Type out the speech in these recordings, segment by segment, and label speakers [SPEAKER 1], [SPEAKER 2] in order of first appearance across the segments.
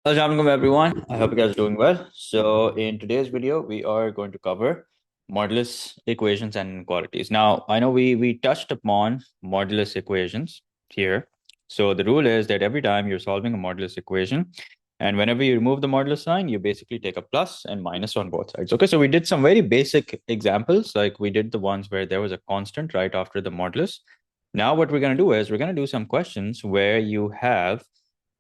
[SPEAKER 1] Assalamualaikum everyone. I hope you guys are doing well. So in today's video, we are going to cover modulus equations and inequalities. Now, I know we touched upon modulus equations here. So the rule is that every time you're solving a modulus equation, and whenever you remove the modulus sign, you basically take a plus and minus on both sides. Okay, so we did some very basic examples, like we did the ones where there was a constant right after the modulus. Now what we're going to do is we're going to do some questions where you have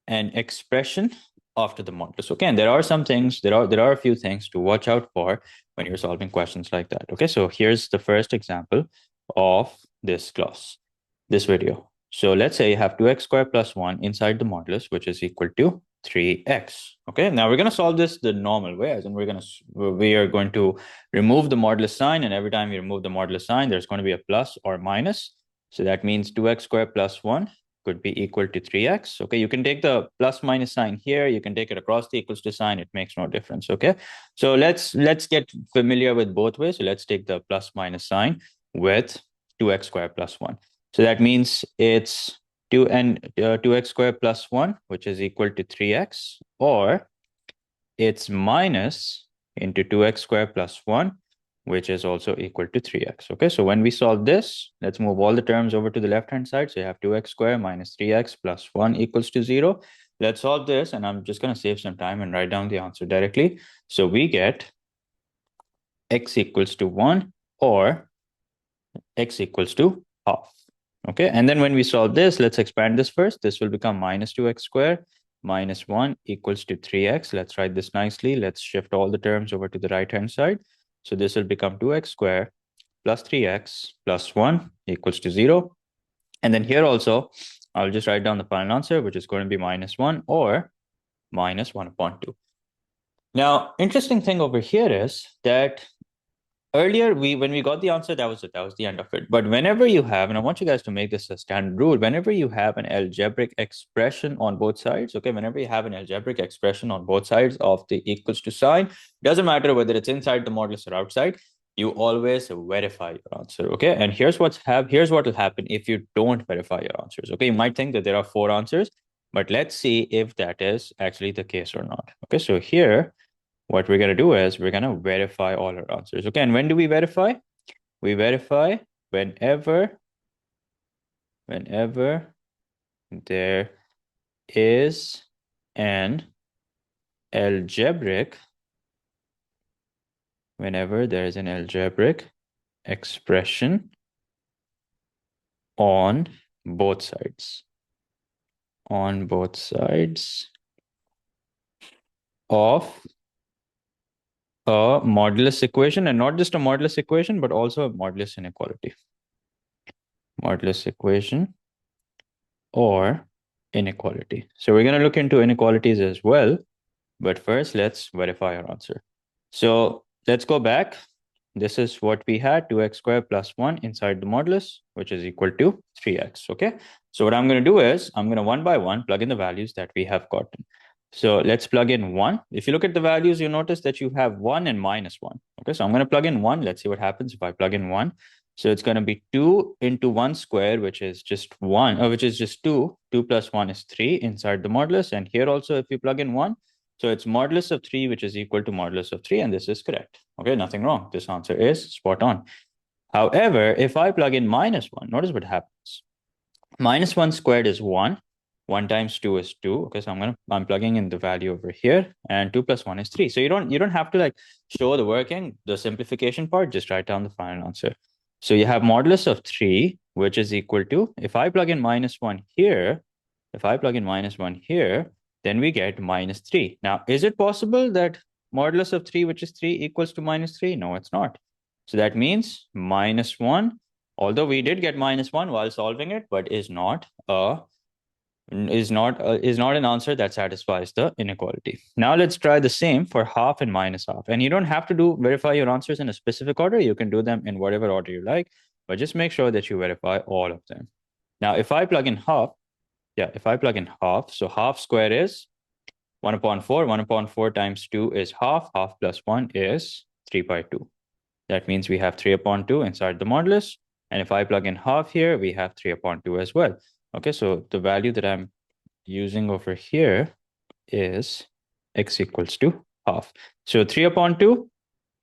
[SPEAKER 1] an expression after the modulus. Okay, and there are some things, there are a few things to watch out for when you're solving questions like that. Okay, so here's the first example of this class, this video. So let's say you have 2x squared plus 1 inside the modulus, which is equal to 3x. Okay, now we're going to solve this the normal way, as in we are going to remove the modulus sign, and every time you remove the modulus sign, there's going to be a plus or minus. So that means 2x squared plus 1 could be equal to 3x. Okay, you can take the plus minus sign here, you can take it across the equals to sign, it makes no difference. Okay, so let's get familiar with both ways. So let's take the plus minus sign with 2x squared plus 1. So that means it's 2x squared plus 1, which is equal to 3x, or it's minus into 2x squared plus 1, which is also equal to 3x. Okay, so when we solve this, let's move all the terms over to the left-hand side. So you have 2x squared minus 3x plus 1 equals to 0. Let's solve this, and I'm just going to save some time and write down the answer directly. So we get x equals to 1 or x equals to half. Okay, and then when we solve this, let's expand this first. This will become minus 2x squared minus 1 equals to 3x. Let's write this nicely. Let's shift all the terms over to the right-hand side. So this will become 2x squared plus 3x plus 1 equals to 0. And then here also, I'll just write down the final answer, which is going to be minus 1 or minus 1 upon 2. Now, interesting thing over here is that earlier when we got the answer, that was it, that was the end of it. But whenever you have, and I want you guys to make this a standard rule, whenever you have an algebraic expression on both sides, okay, whenever you have an algebraic expression on both sides of the equals to sign, doesn't matter whether it's inside the modulus or outside, you always verify your answer. Okay, and here's what will happen if you don't verify your answers. Okay, you might think that there are 4 answers, but let's see if that is actually the case or not. Okay, so here what we're going to do is we're going to verify all our answers. Okay, and when do we verify? We verify whenever there is an algebraic expression on both sides of a modulus equation, and not just a modulus equation, but also a modulus inequality. Modulus equation or inequality. So we're going to look into inequalities as well, but first let's verify our answer. So let's go back. This is what we had, 2x squared plus 1 inside the modulus, which is equal to 3x. Okay, so what I'm going to do is I'm going to one by one plug in the values that we have gotten. So let's plug in 1. If you look at the values, you notice that you have 1 and minus 1. Okay, so I'm going to plug in 1. Let's see what happens if I plug in 1. So it's going to be 2 into 1 squared, which is just 1, which is just 2. 2 plus 1 is 3 inside the modulus. And here also, if you plug in 1, so it's modulus of 3, which is equal to modulus of 3, and this is correct. Okay, nothing wrong. This answer is spot on. However, if I plug in minus 1, notice what happens. Minus 1 squared is 1. 1 times 2 is 2. Okay, so I'm plugging in the value over here, and 2 plus 1 is 3. So you don't have to like show the working, the simplification part, just write down the final answer. So you have modulus of 3, which is equal to, if I plug in minus 1 here, then we get minus 3. Now, is it possible that modulus of 3, which is 3, equals to minus 3? No, it's not. So that means minus 1, although we did get minus 1 while solving it, but is not an answer that satisfies the inequality. Now let's try the same for half and minus half. And you don't have to verify your answers in a specific order. You can do them in whatever order you like, but just make sure that you verify all of them. Now, if I plug in half, so half square is 1 upon 4. 1 upon 4 times 2 is half. Half plus 1 is 3 by 2. That means we have 3 upon 2 inside the modulus. And if I plug in half here, we have 3 upon 2 as well. Okay, so the value that I'm using over here is x equals to half. So 3 upon 2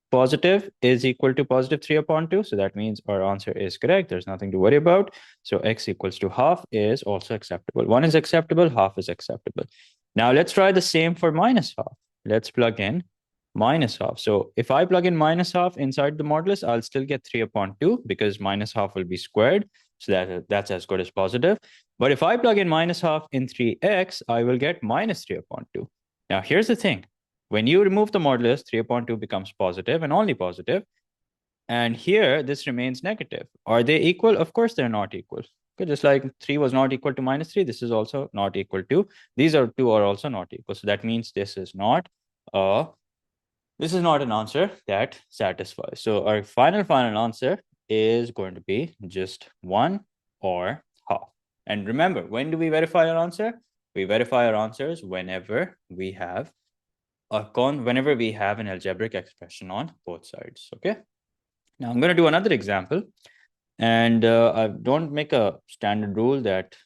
[SPEAKER 1] positive is equal to positive 3 upon 2. So that means our answer is correct. There's nothing to worry about. So x equals to half is also acceptable. 1 is acceptable, half is acceptable. Now let's try the same for minus half. Let's plug in minus half. So if I plug in minus half inside the modulus, I'll still get 3 upon 2 because minus half will be squared. So that's as good as positive. But if I plug in minus half in 3x, I will get minus 3 upon 2. Now here's the thing. When you remove the modulus, 3 upon 2 becomes positive and only positive. And here, this remains negative. Are they equal? Of course, they're not equal. Okay, just like 3 was not equal to minus 3, this is also not equal to. These are two are also not equal. So that means this is not an answer that satisfies. So our final answer is going to be just 1 or half. And remember, when do we verify our answer? We verify our answers whenever we have whenever we have an algebraic expression on both sides. Okay. Now I'm going to do another example, and I don't make a standard rule that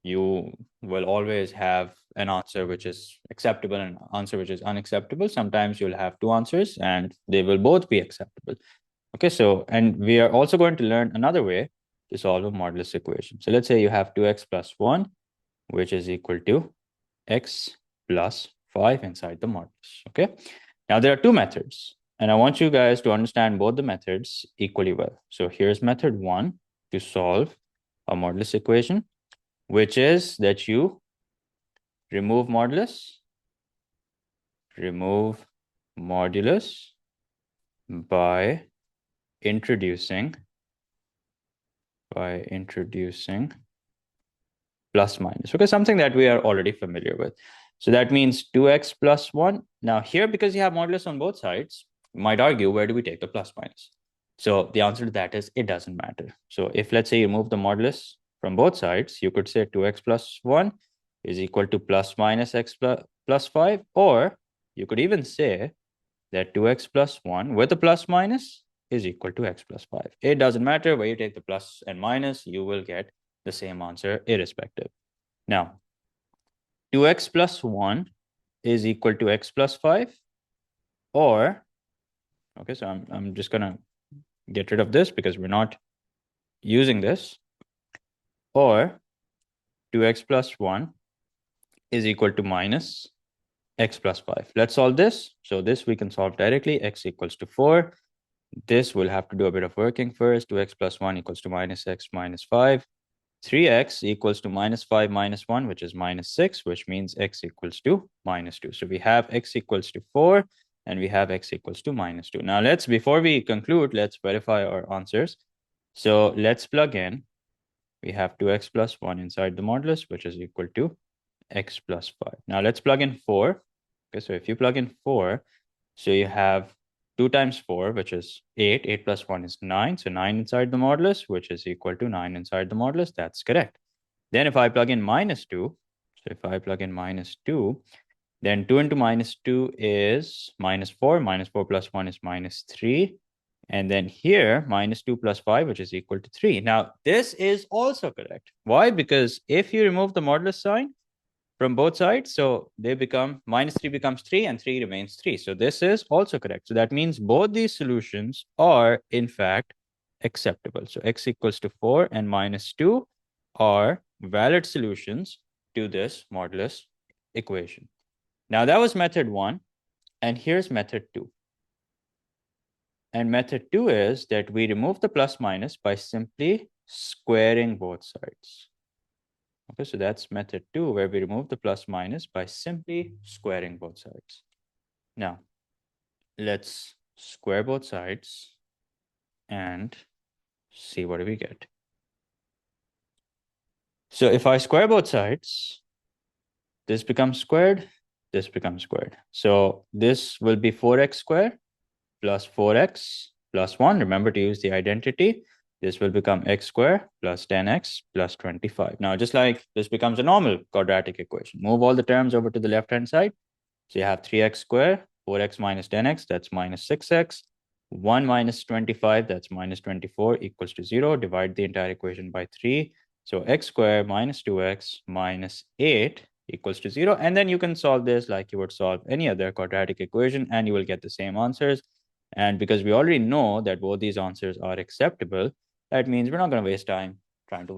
[SPEAKER 1] you will always have an answer which is acceptable and an answer which is unacceptable. Sometimes you'll have two answers and they will both be acceptable. Okay, so, and we are also going to learn another way to solve a modulus equation. So let's say you have 2x plus 1, which is equal to x plus 5 inside the modulus. Okay, now there are two methods, and I want you guys to understand both the methods equally well. So here's method 1 to solve a modulus equation, which is that you remove modulus by introducing plus minus. Okay, something that we are already familiar with. So that means 2x plus 1. Now here, because you have modulus on both sides, you might argue, where do we take the plus minus? So the answer to that is it doesn't matter. So if, let's say, you move the modulus from both sides, you could say 2x plus 1 is equal to plus minus x plus 5. Or you could even say that 2x plus 1 with a plus minus is equal to x plus 5. It doesn't matter where you take the plus and minus, you will get the same answer irrespective. Now, 2x plus 1 is equal to x plus 5, or, okay, so I'm just going to get rid of this because we're not using this, or 2x plus 1 is equal to minus x plus 5. Let's solve this. So this we can solve directly. X equals to 4. This will have to do a bit of working first. 2x plus 1 equals to minus x minus 5. 3x equals to minus 5 minus 1, which is minus 6, which means x equals to minus 2. So we have x equals to 4 and we have x equals to minus 2. Now before we conclude, let's verify our answers. So let's plug in. We have 2x plus 1 inside the modulus, which is equal to x plus 5. Now let's plug in 4. Okay, so if you plug in 4, so you have 2 times 4, which is 8. 8 plus 1 is 9. So 9 inside the modulus, which is equal to 9 inside the modulus. That's correct. Then if I plug in minus 2, so if I plug in minus 2, then 2 into minus 2 is minus 4. Minus 4 plus 1 is minus 3. And then here, minus 2 plus 5, which is equal to 3. Now, this is also correct. Why? Because if you remove the modulus sign from both sides, so they become minus 3 becomes 3 and 3 remains 3. So this is also correct. So that means both these solutions are in fact acceptable. So x equals to 4 and minus 2 are valid solutions to this modulus equation. Now that was method 1, and here's method 2. And method 2 is that we remove the plus minus by simply squaring both sides. Okay, so that's method 2, where we remove the plus minus by simply squaring both sides. Now, let's square both sides and see what do we get. So if I square both sides, this becomes squared, this becomes squared. So this will be 4x squared plus 4x plus 1. Remember to use the identity. This will become x squared plus 10x plus 25. Now, just like this becomes a normal quadratic equation, move all the terms over to the left-hand side. So you have 3x squared, 4x minus 10x, that's minus 6x. 1 minus 25, that's minus 24, equals to 0. Divide the entire equation by 3. So x squared minus 2x minus 8 equals to 0. And then you can solve this like you would solve any other quadratic equation, and you will get the same answers. And because we already know that both these answers are acceptable, that means we're not going to waste time trying to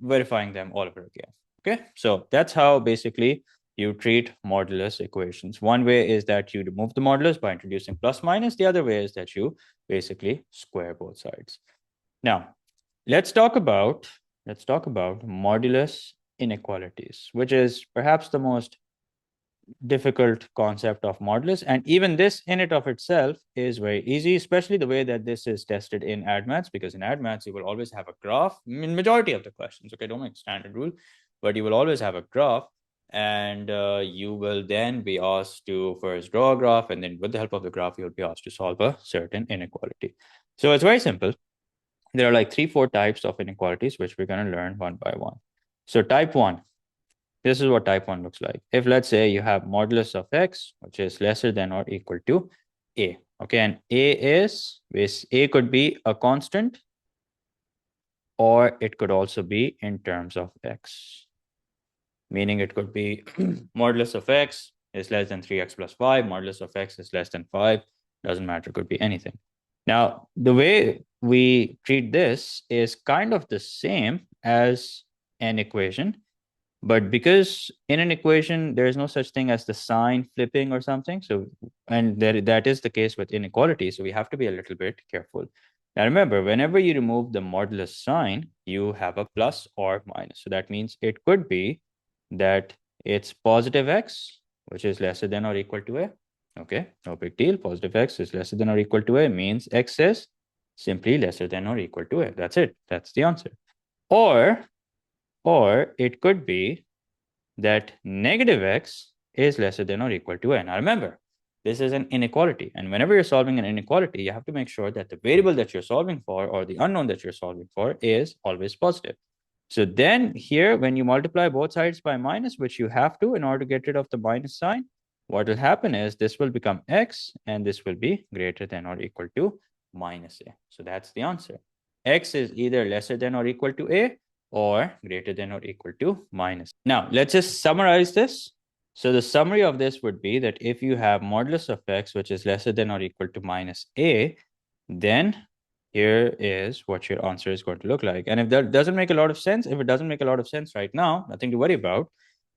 [SPEAKER 1] verifying them all over again. Okay, so that's how basically you treat modulus equations. One way is that you remove the modulus by introducing plus minus. The other way is that you basically square both sides. Now, let's talk about modulus inequalities, which is perhaps the most difficult concept of modulus. And even this in it of itself is very easy, especially the way that this is tested in AdMaths, because in AdMaths, you will always have a graph in majority of the questions. Okay, don't make standard rule, but you will always have a graph, and you will then be asked to first draw a graph, and then with the help of the graph, you'll be asked to solve a certain inequality. So it's very simple. There are like 3-4 types of inequalities, which we're going to learn one by one. So type 1, this is what type 1 looks like. If let's say you have modulus of x, which is lesser than or equal to a. Okay, and a could be a constant, or it could also be in terms of x. Meaning it could be modulus of x is less than 3x plus 5, modulus of x is less than 5, doesn't matter, it could be anything. Now, the way we treat this is kind of the same as an equation, but because in an equation, there is no such thing as the sign flipping or something. So, and that is the case with inequality. So we have to be a little bit careful. Now remember, whenever you remove the modulus sign, you have a plus or minus. So that means it could be that it's positive x, which is lesser than or equal to a. Okay, no big deal. Positive x is lesser than or equal to a means x is simply lesser than or equal to a. That's it. That's the answer. Or it could be that negative x is lesser than or equal to a. Now remember, this is an inequality. And whenever you're solving an inequality, you have to make sure that the variable that you're solving for, or the unknown that you're solving for, is always positive. So then here, when you multiply both sides by minus, which you have to in order to get rid of the minus sign, what will happen is this will become x, and this will be greater than or equal to minus a. So that's the answer. X is either lesser than or equal to a, or greater than or equal to minus. Now, let's just summarize this. So the summary of this would be that if you have modulus of x, which is lesser than or equal to minus a, then here is what your answer is going to look like. And if that doesn't make a lot of sense, if it doesn't make a lot of sense right now, nothing to worry about.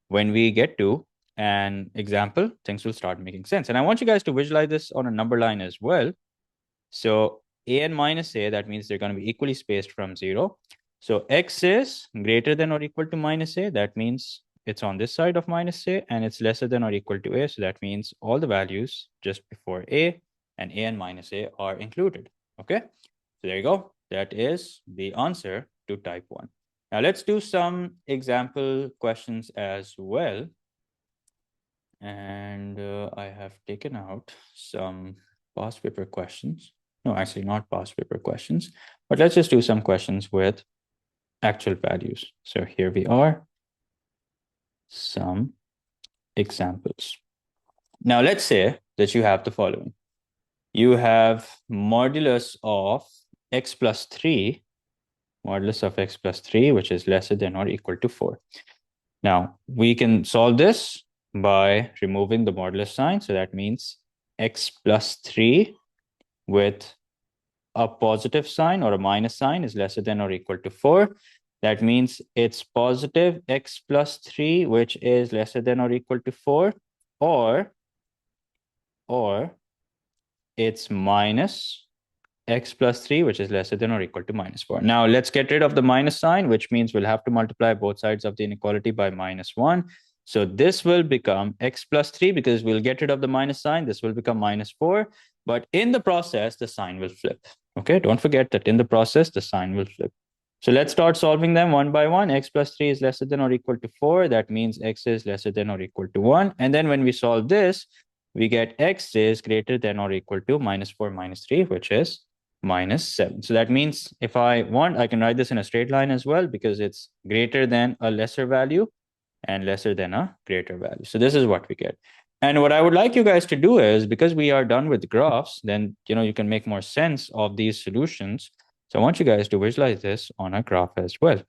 [SPEAKER 1] When we get to an example, things will start making sense. And I want you guys to visualize this on a number line as well. So a and minus a, that means they're going to be equally spaced from 0. So x is greater than or equal to minus a. That means it's on this side of minus a, and it's lesser than or equal to a. So that means all the values just before a and minus a are included. Okay, so there you go. That is the answer to type 1. Now let's do some example questions as well. And I have taken out some past paper questions. No, actually not past paper questions, but let's just do some questions with actual values. So here we are, some examples. Now let's say that you have the following. You have modulus of x plus 3, which is lesser than or equal to 4. Now, we can solve this by removing the modulus sign. So that means x plus 3 with a positive sign or a minus sign is lesser than or equal to 4. That means it's positive x plus 3, which is lesser than or equal to 4, or it's minus x plus 3, which is lesser than or equal to minus 4. Now, let's get rid of the minus sign, which means we'll have to multiply both sides of the inequality by minus 1. So this will become x plus 3, because we'll get rid of the minus sign. This will become minus 4. But in the process, the sign will flip. Okay, don't forget that in the process, the sign will flip. So let's start solving them one by one. X plus 3 is lesser than or equal to 4. That means x is lesser than or equal to 1. And then when we solve this, we get x is greater than or equal to minus 4 minus 3, which is minus 7. So that means if I want, I can write this in a straight line as well, because it's greater than a lesser value and lesser than a greater value. So this is what we get. And what I would like you guys to do is, because we are done with graphs, then you can make more sense of these solutions. So I want you guys to visualize this on a graph as well.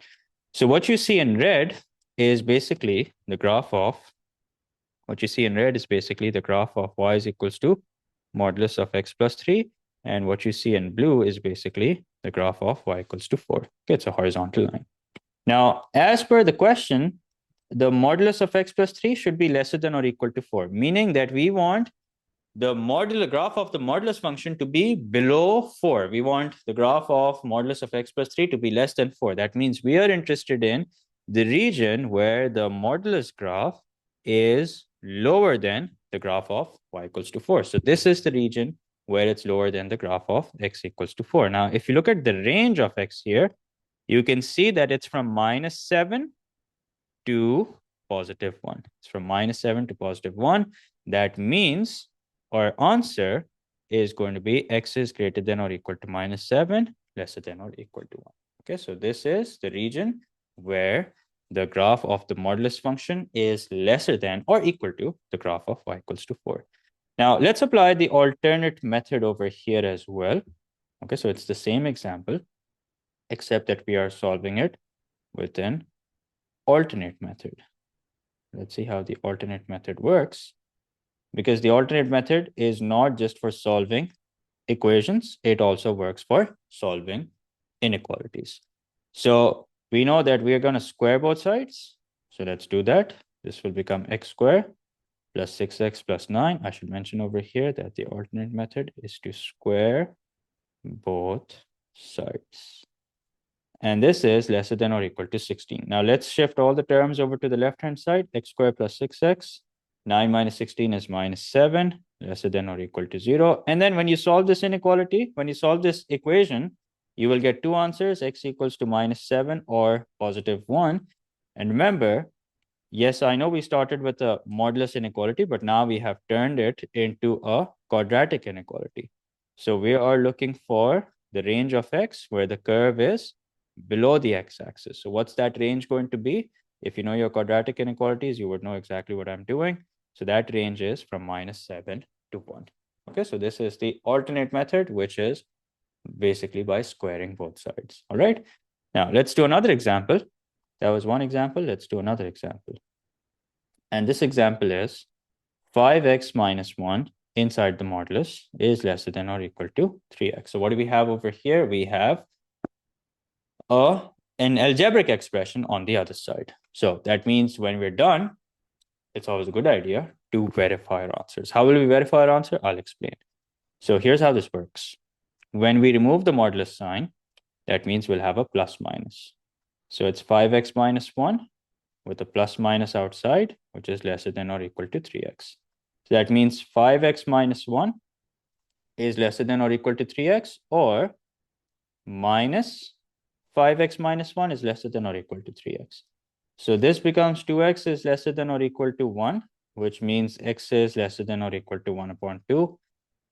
[SPEAKER 1] So what you see in red is basically the graph of, what you see in red is basically the graph of y is equals to modulus of x plus 3. And what you see in blue is basically the graph of y equals to 4. Okay, it's a horizontal line. Now, as per the question, the modulus of x plus 3 should be lesser than or equal to 4, meaning that we want the modular graph of the modulus function to be below 4. We want the graph of modulus of x plus 3 to be less than 4. That means we are interested in the region where the modulus graph is lower than the graph of y equals to 4. So this is the region where it's lower than the graph of x equals to 4. Now, if you look at the range of x here, you can see that it's from -7 to +1. It's from -7 to +1. That means our answer is going to be x is greater than or equal to -7, lesser than or equal to 1. Okay, so this is the region where the graph of the modulus function is lesser than or equal to the graph of y equals to 4. Now, let's apply the alternate method over here as well. Okay, so it's the same example, except that we are solving it with an alternate method. Let's see how the alternate method works. Because the alternate method is not just for solving equations, it also works for solving inequalities. So we know that we are going to square both sides. So let's do that. This will become x squared plus 6x plus 9. I should mention over here that the alternate method is to square both sides. And this is lesser than or equal to 16. Now let's shift all the terms over to the left-hand side. X squared plus 6x. 9 minus 16 is -7, lesser than or equal to 0. And then when you solve this inequality, when you solve this equation, you will get two answers, x equals to -7 or +1. And remember, yes, I know we started with a modulus inequality, but now we have turned it into a quadratic inequality. So we are looking for the range of x where the curve is below the x-axis. So what's that range going to be? If you know your quadratic inequalities, you would know exactly what I'm doing. So that range is from -7 to 1. Okay, so this is the alternate method, which is basically by squaring both sides. All right, now let's do another example. That was one example. Let's do another example. And this example is 5x minus 1 inside the modulus is lesser than or equal to 3x. So what do we have over here? We have an algebraic expression on the other side. So that means when we're done, it's always a good idea to verify our answers. How will we verify our answer? I'll explain. So here's how this works. When we remove the modulus sign, that means we'll have a plus minus. So it's 5x minus 1 with a plus minus outside, which is lesser than or equal to 3x. So that means 5x minus 1 is lesser than or equal to 3x, or minus 5x minus 1 is lesser than or equal to 3x. So this becomes 2x is lesser than or equal to 1, which means x is lesser than or equal to 1 upon 2.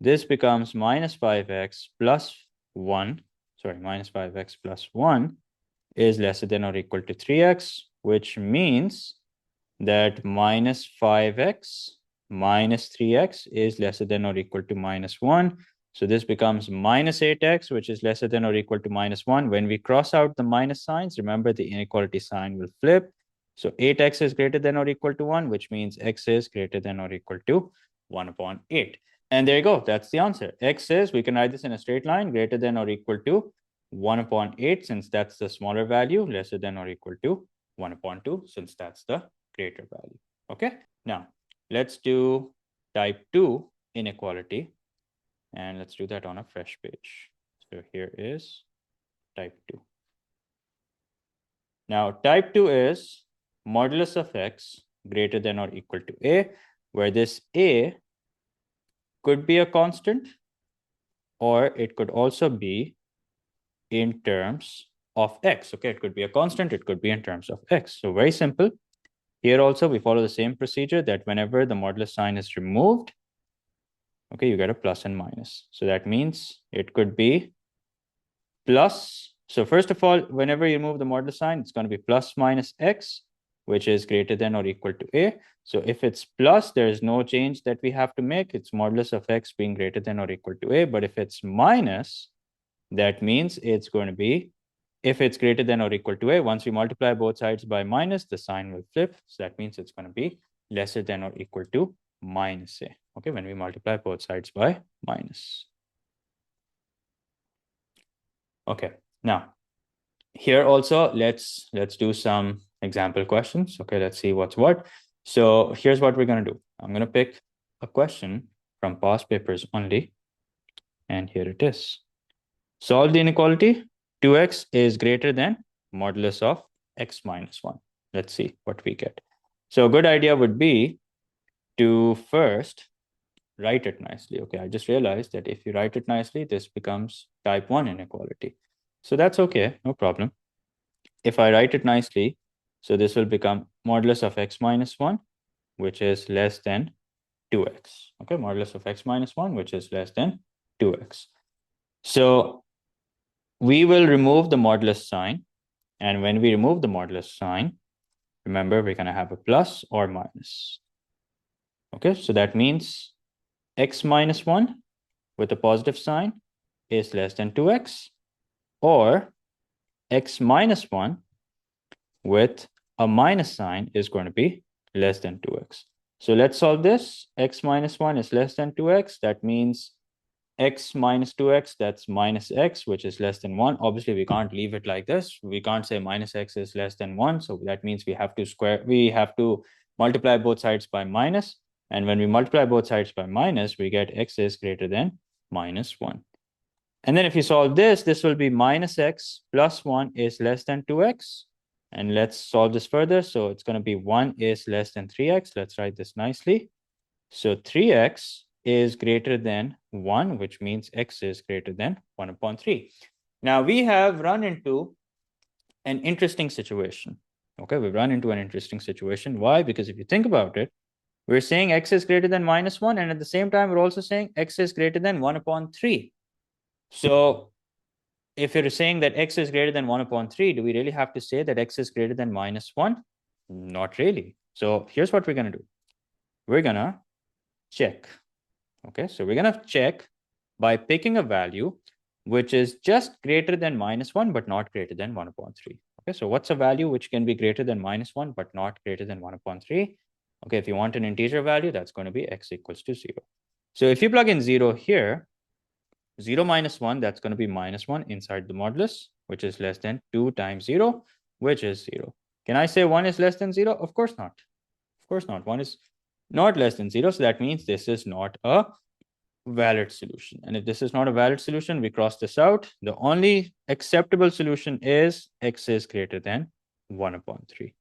[SPEAKER 1] This becomes minus 5x plus 1, minus 5x plus 1 is lesser than or equal to 3x, which means that minus 5x minus 3x is lesser than or equal to -1. So this becomes minus 8x, which is lesser than or equal to -1. When we cross out the minus signs, remember the inequality sign will flip. So 8x is greater than or equal to 1, which means x is greater than or equal to 1 upon 8. And there you go. That's the answer. X is, we can write this in a straight line, greater than or equal to 1 upon 8, since that's the smaller value, lesser than or equal to 1 upon 2, since that's the greater value. Okay. Now, let's do type 2 inequality. And let's do that on a fresh page. So here is type 2. Now, type 2 is modulus of x greater than or equal to a, where this a could be a constant, or it could also be in terms of x. Okay, it could be a constant, it could be in terms of x. So very simple. Here also, we follow the same procedure that whenever the modulus sign is removed, okay, you get a plus and minus. So that means it could be plus. So first of all, whenever you remove the modulus sign, it's going to be plus minus x, which is greater than or equal to a. So if it's plus, there is no change that we have to make. It's modulus of x being greater than or equal to a. But if it's minus, that means it's going to be if it's greater than or equal to a, once we multiply both sides by minus, the sign will flip. So that means it's going to be lesser than or equal to minus a. Okay, when we multiply both sides by minus. Okay, now here also let's do some example questions. Okay, let's see what's what. So here's what we're going to do. I'm going to pick a question from past papers only, and here it is. Solve the inequality 2x is greater than modulus of x minus 1. Let's see what we get. So a good idea would be to first write it nicely. Okay, I just realized that if you write it nicely, this becomes type 1 inequality. So that's okay, no problem. If I write it nicely, so this will become modulus of x minus 1, which is less than 2x. Okay, modulus of x minus 1, which is less than 2x. So we will remove the modulus sign. And when we remove the modulus sign, remember, we're going to have a plus or minus. Okay, so that means x minus 1 with a positive sign is less than 2x, or x minus 1 with a minus sign is going to be less than 2x. So let's solve this. X minus 1 is less than 2x. That means x minus 2x, that's minus x, which is less than 1. Obviously, we can't leave it like this. We can't say minus x is less than 1. So that means we have to multiply both sides by minus. And when we multiply both sides by minus, we get x is greater than minus 1. And then if you solve this, this will be minus x plus 1 is less than 2x. And let's solve this further. So it's going to be 1 is less than 3x. Let's write this nicely. So 3x is greater than 1, which means x is greater than 1 upon 3. Now, we have run into an interesting situation. Okay, we've run into an interesting situation. Why? Because if you think about it, we're saying x is greater than minus 1, and at the same time, we're also saying x is greater than 1 upon 3. So if you're saying that x is greater than 1 upon 3, do we really have to say that x is greater than minus 1? Not really. So here's what we're going to do. We're going to check. Okay, so we're going to check by picking a value which is just greater than minus 1, but not greater than 1 upon 3. Okay, so what's a value which can be greater than minus 1, but not greater than 1 upon 3? Okay, if you want an integer value, that's going to be x equals to 0. So if you plug in 0 here, 0 minus 1, that's going to be minus 1 inside the modulus, which is less than 2 times 0, which is 0. Can I say 1 is less than 0? Of course not. Of course not. 1 is not less than 0. So that means this is not a valid solution. And if this is not a valid solution, we cross this out. The only acceptable solution is x is greater than 1 upon 3.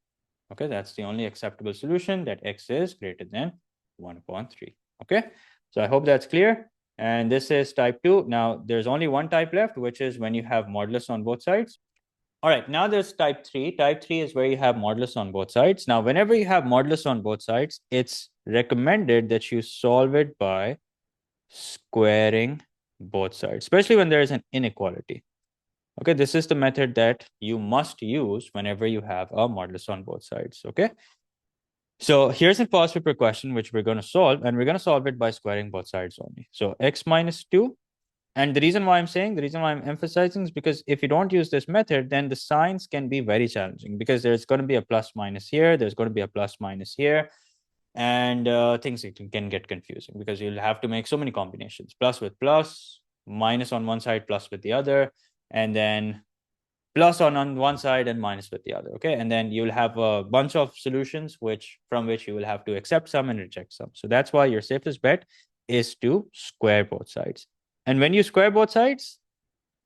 [SPEAKER 1] Okay, that's the only acceptable solution, that x is greater than 1 upon 3. Okay, so I hope that's clear. And this is type 2. Now, there's only one type left, which is when you have modulus on both sides. All right, now there's type 3. Type 3 is where you have modulus on both sides. Now, whenever you have modulus on both sides, it's recommended that you solve it by squaring both sides, especially when there is an inequality. Okay, this is the method that you must use whenever you have a modulus on both sides. Okay, so here's a past paper question which we're going to solve, and we're going to solve it by squaring both sides only. So x minus 2. And the reason why I'm emphasizing is because if you don't use this method, then the signs can be very challenging, because there's going to be a plus minus here, there's going to be a plus minus here, and things can get confusing because you'll have to make so many combinations: plus with plus, minus on one side, plus with the other, and then plus on one side and minus with the other. Okay, and then you'll have a bunch of solutions from which you will have to accept some and reject some. So that's why your safest bet is to square both sides. And when you square both sides,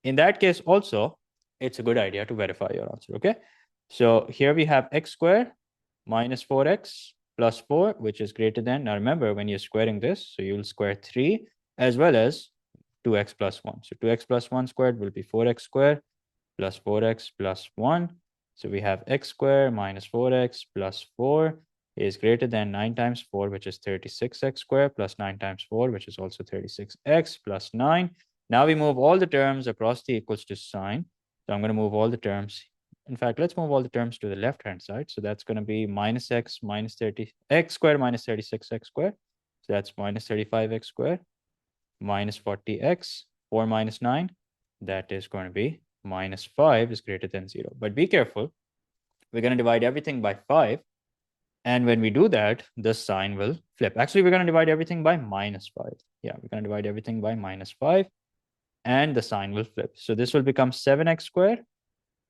[SPEAKER 1] in that case also, it's a good idea to verify your answer. Okay, so here we have x squared minus 4x plus 4, which is greater than, now remember, when you're squaring this, so you'll square 3 as well as 2x plus 1. So 2x plus 1 squared will be 4x squared plus 4x plus 1. So we have x squared minus 4x plus 4 is greater than 9 times 4, which is 36x squared, plus 9 times 4, which is also 36x, plus 9. Now we move all the terms across the equals to sign. So I'm going to move all the terms. In fact, let's move all the terms to the left-hand side. So that's going to be minus x minus 30, x squared minus 36x squared. So that's minus 35x squared minus 40x, 4 minus 9. That is going to be minus 5 is greater than 0. But be careful. We're going to divide everything by 5. And when we do that, the sign will flip. Actually, we're going to divide everything by minus 5. Yeah, we're going to divide everything by minus 5. And the sign will flip. So this will become 7x squared.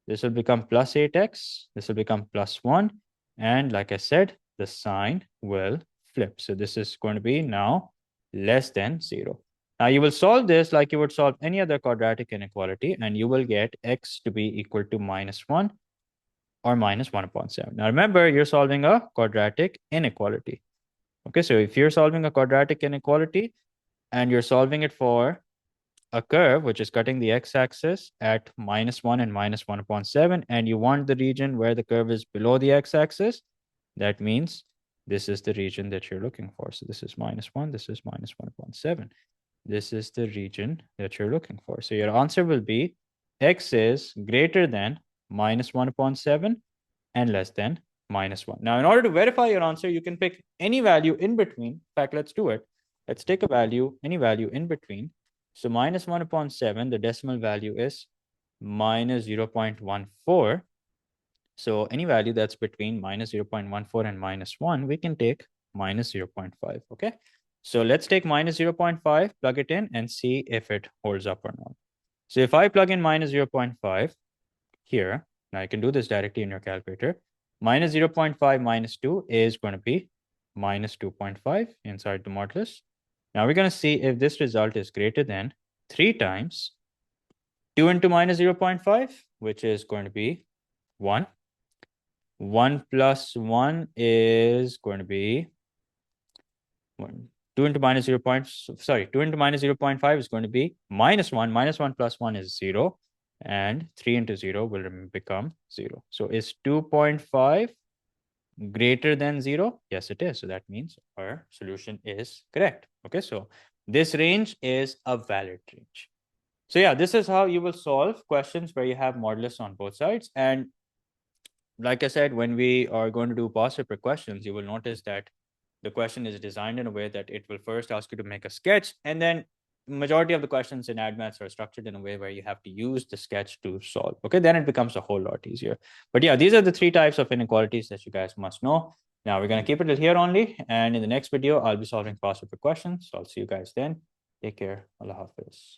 [SPEAKER 1] This will become plus 8x. This will become plus 1. And like I said, the sign will flip. So this is going to be now less than 0. Now you will solve this like you would solve any other quadratic inequality, and you will get x to be equal to minus 1 or minus 1 upon 7. Now remember, you're solving a quadratic inequality. Okay, so if you're solving a quadratic inequality and you're solving it for a curve which is cutting the x-axis at minus 1 and minus 1 upon 7, and you want the region where the curve is below the x-axis, that means this is the region that you're looking for. So this is minus 1, this is minus 1 upon 7. This is the region that you're looking for. So your answer will be x is greater than minus 1 upon 7 and less than minus 1. Now, in order to verify your answer, you can pick any value in between. In fact, let's do it. Let's take a value, any value in between. So minus 1 upon 7, the decimal value is minus 0.14. So any value that's between minus 0.14 and minus 1, we can take minus 0.5, okay? So let's take minus 0.5, plug it in, and see if it holds up or not. So if I plug in minus 0.5 here, now you can do this directly in your calculator. Minus 0.5 minus 2 is going to be minus 2.5 inside the modulus. Now we're going to see if this result is greater than 3 times 2 into minus 0.5, which is going to be 1. 1 plus 1 is going to be 1. 2 into minus 0. 2 into minus 0.5 is going to be minus 1. Minus 1 plus 1 is 0. And 3 into 0 will become 0. So is 2.5 greater than 0? Yes, it is. So that means our solution is correct. Okay, so this range is a valid range. So yeah, this is how you will solve questions where you have modulus on both sides. And like I said, when we are going to do past paper questions, you will notice that the question is designed in a way that it will first ask you to make a sketch, and then majority of the questions in AdMaths are structured in a way where you have to use the sketch to solve. Okay, then it becomes a whole lot easier. But yeah, these are the 3 types of inequalities that you guys must know. Now we're going to keep it here only, and in the next video, I'll be solving past paper questions. So I'll see you guys then. Take care. Allah Hafiz.